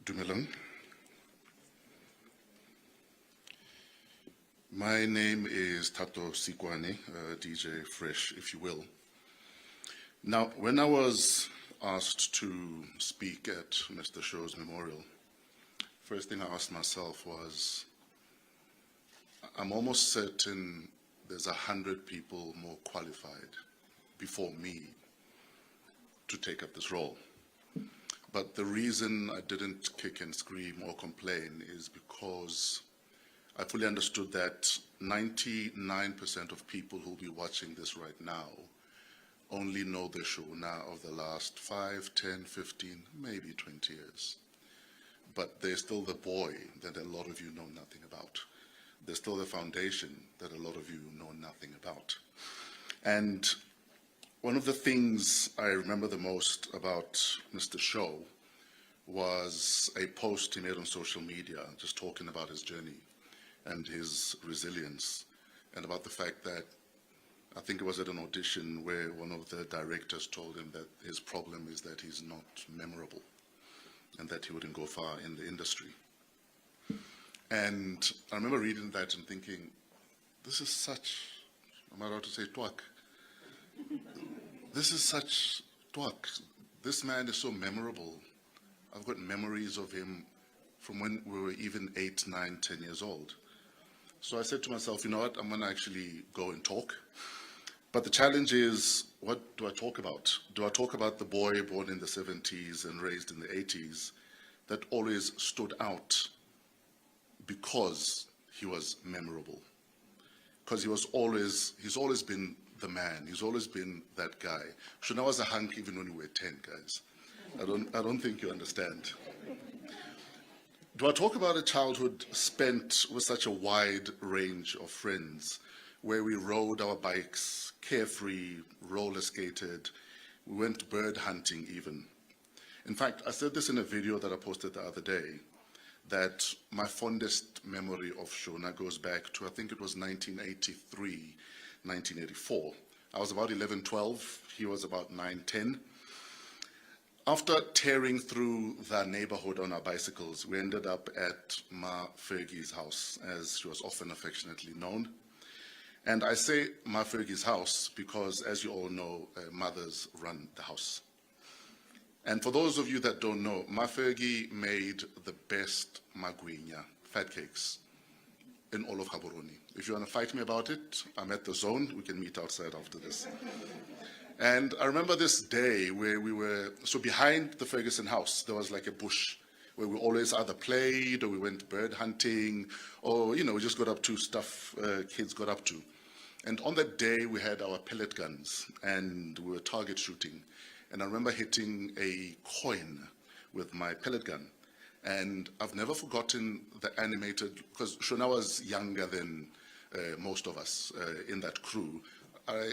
Dumelang. My name is Tato Sikwane, DJ Fresh, if you will. Now, when I was asked to speak at Mr. Show's memorial, first thing I asked myself was, I'm almost certain there's 100 people more qualified before me to take up this role. But the reason I didn't kick and scream or complain is because I fully understood that 99% of people who'll be watching this right now only know the Shona of the last 5, 10, 15, maybe 20 years. But there's still the boy that a lot of you know nothing about. There's still the foundation that a lot of you know nothing about. And one of the things I remember the most about Mr. Show was a post he made on social media, just talking about his journey and his resilience, and about the fact that, I think it was at an audition where one of the directors told him that his problem is that he's not memorable and that he wouldn't go far in the industry. And I remember reading that and thinking, this is such, am I allowed to say twak? This is such twak. This man is so memorable. I've got memories of him from when we were even 8, 9, 10 years old. So I said to myself, you know what, I'm going to actually go and talk. But the challenge is, what do I talk about? Do I talk about the boy born in the 70s and raised in the 80s that always stood out because he was memorable? Because he's always been the man. He's always been that guy. Shona was a hunk even when we were 10, guys. I don't think you understand. Do I talk about a childhood spent with such a wide range of friends, where we rode our bikes, carefree, roller skated, we went bird hunting even. In fact, I said this in a video that I posted the other day, that my fondest memory of Shona goes back to, I think it was 1983, 1984. I was about 11, 12, he was about 9, 10. After tearing through the neighborhood on our bicycles, we ended up at Ma Fergie's house, as she was often affectionately known. And I say Ma Fergie's house because, as you all know, mothers run the house. And for those of you that don't know, Ma Fergie made the best magwinya, fat cakes, in all of Gaborone. If you want to fight me about it, I'm at the zone. We can meet outside after this. And I remember this day where we were, so behind the Ferguson house, there was like a bush where we always either played or we went bird hunting or, you know, we just got up to stuff kids got up to. And on that day, we had our pellet guns and we were target shooting. And I remember hitting a coin with my pellet gun. And I've never forgotten the animated, because Shona was younger than most of us in that crew.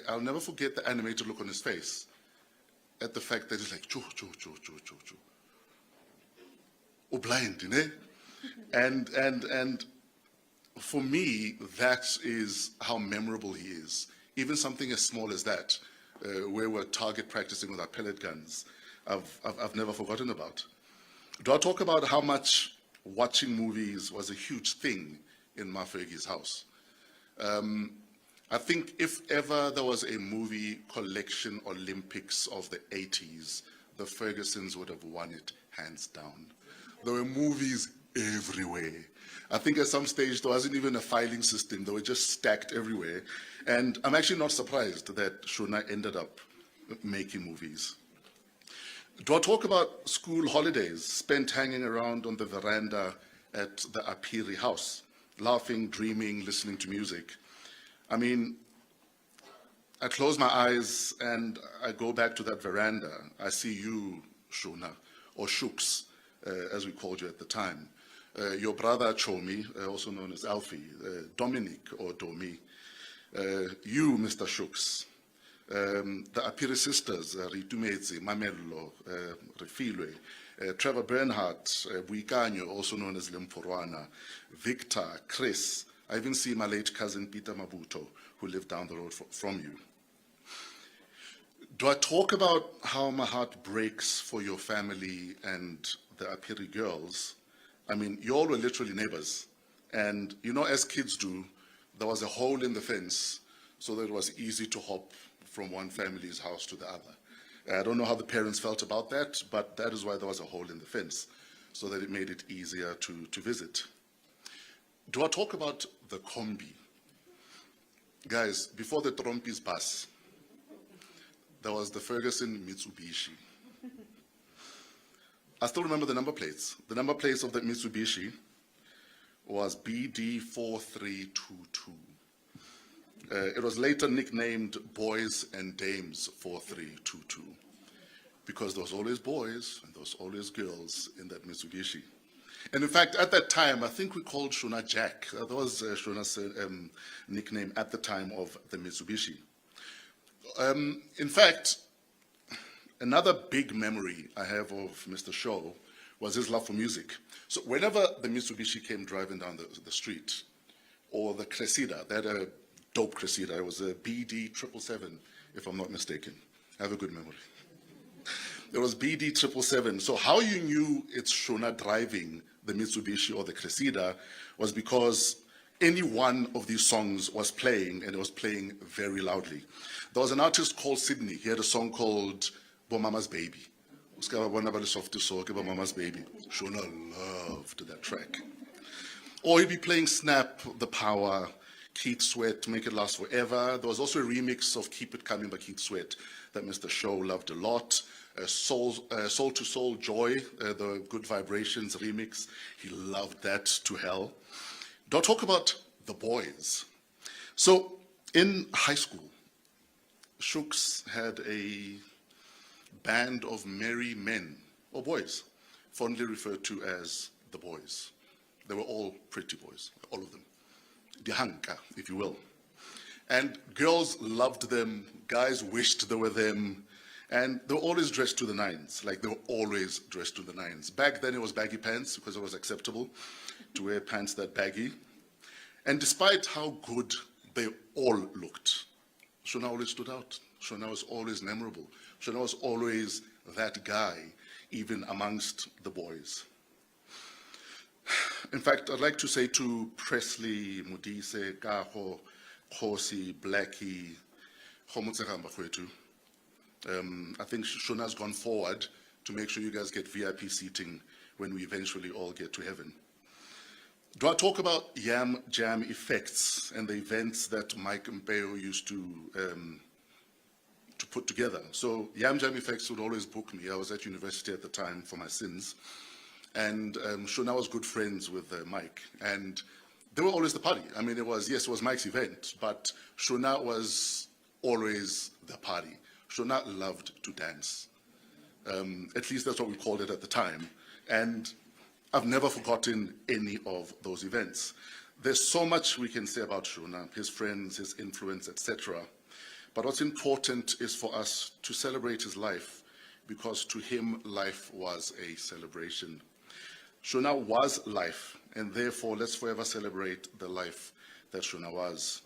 I'll never forget the animated look on his face at the fact that he's like, choo, choo, choo, choo, choo, choo. Oh, blind, you know? And for me, that is how memorable he is. Even something as small as that, where we're target practicing with our pellet guns, I've never forgotten about. Do I talk about how much watching movies was a huge thing in Ma Fergie's house? I think if ever there was a movie collection Olympics of the 80s, the Fergusons would have won it hands down. There were movies everywhere. I think at some stage there wasn't even a filing system. They were just stacked everywhere. And I'm actually not surprised that Shona ended up making movies. Do I talk about school holidays spent hanging around on the veranda at the Apiri house, laughing, dreaming, listening to music? I mean, I close my eyes and I go back to that veranda. I see you, Shona, or Shooks, as we called you at the time. Your brother, Chomi, also known as Alfie, Dominic, or Domi. You, Mr. Shooks. The Apiri sisters, Ritumezi, Mamello, Refilwe, Trevor Bernhardt, Buikanyo, also known as Limporwana, Victor, Chris. I even see my late cousin Peter Mabuto, who lived down the road from you. Do I talk about how my heart breaks for your family and the Apiri girls? I mean, you all were literally neighbors. And you know, as kids do, there was a hole in the fence so that it was easy to hop from one family's house to the other. I don't know how the parents felt about that, but that is why there was a hole in the fence, so that it made it easier to visit. Do I talk about the combi? Guys, before the Trompi's bus, there was the Ferguson Mitsubishi. I still remember the number plates. The number plates of that Mitsubishi was BD4322. It was later nicknamed Boys and Dames 4322 because there was always boys and there was always girls in that Mitsubishi. And in fact, at that time, I think we called Shona Jack. That was Shona's nickname at the time of the Mitsubishi. In fact, another big memory I have of Mr. Shaw was his love for music. So whenever the Mitsubishi came driving down the street, or the Cressida, they had a dope Cressida, it was a BD777, if I'm not mistaken. I have a good memory. It was BD777. So how you knew it's Shona driving the Mitsubishi or the Cressida was because any one of these songs was playing, and it was playing very loudly. There was an artist called Sydney. He had a song called Bo Mama's Baby. Mama's Baby. Shona loved that track. Or he'd be playing Snap, The Power, Keith Sweat, Make It Last Forever. There was also a remix of Keep It Coming by Keith Sweat that Mr. Shaw loved a lot. Soul to Soul Joy, the Good Vibrations remix. He loved that to hell. Don't talk about the boys. So in high school, Shooks had a band of merry men, or boys, fondly referred to as the boys. They were all pretty boys, all of them. Dihanka, if you will. And girls loved them, guys wished they were them, and they were always dressed to the nines, like they were always dressed to the nines. Back then it was baggy pants because it was acceptable to wear pants that baggy. And despite how good they all looked, Shona always stood out. Shona was always memorable. Shona was always that guy, even amongst the boys. In fact, I'd like to say to Presley, Mudise, Kaho, Khosi, Blackie, I think Shona's gone forward to make sure you guys get VIP seating when we eventually all get to heaven. Do I talk about Yam Jam effects and the events that Mike Mpeo used to put together? So Yam Jam effects would always book me. I was at university at the time for my sins. And Shona was good friends with Mike. And they were always the party. I mean, it was Mike's event, but Shona was always the party. Shona loved to dance. At least that's what we called it at the time. And I've never forgotten any of those events. There's so much we can say about Shona, his friends, his influence, etc. But what's important is for us to celebrate his life, because to him, life was a celebration. Shona was life, and therefore let's forever celebrate the life that Shona was.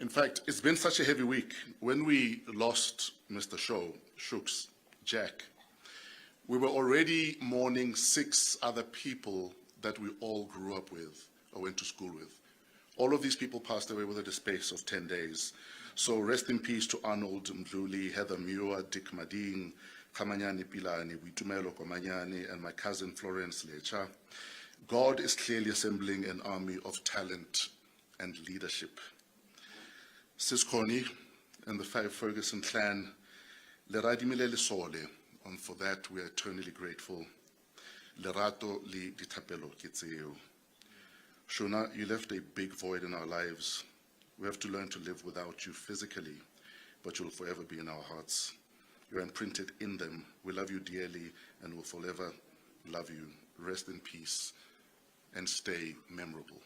In fact, it's been such a heavy week. When we lost Mr. Shooks, Jack, we were already mourning 6 other people that we all grew up with or went to school with. All of these people passed away within the space of 10 days. So rest in peace to Arnold Mdluli, Heather Muir, Dick Mading, Kamanyani Pilani, Witumelo Komanyani, and my cousin Florence Lecha. God is clearly assembling an army of talent and leadership. Sis Connie and the Ferguson clan, Leradimile Lesole, and for that we are eternally grateful. Lerato li ditapelo kitseo. Shona, you left a big void in our lives. We have to learn to live without you physically, but you'll forever be in our hearts. You're imprinted in them. We love you dearly and will forever love you. Rest in peace and stay memorable.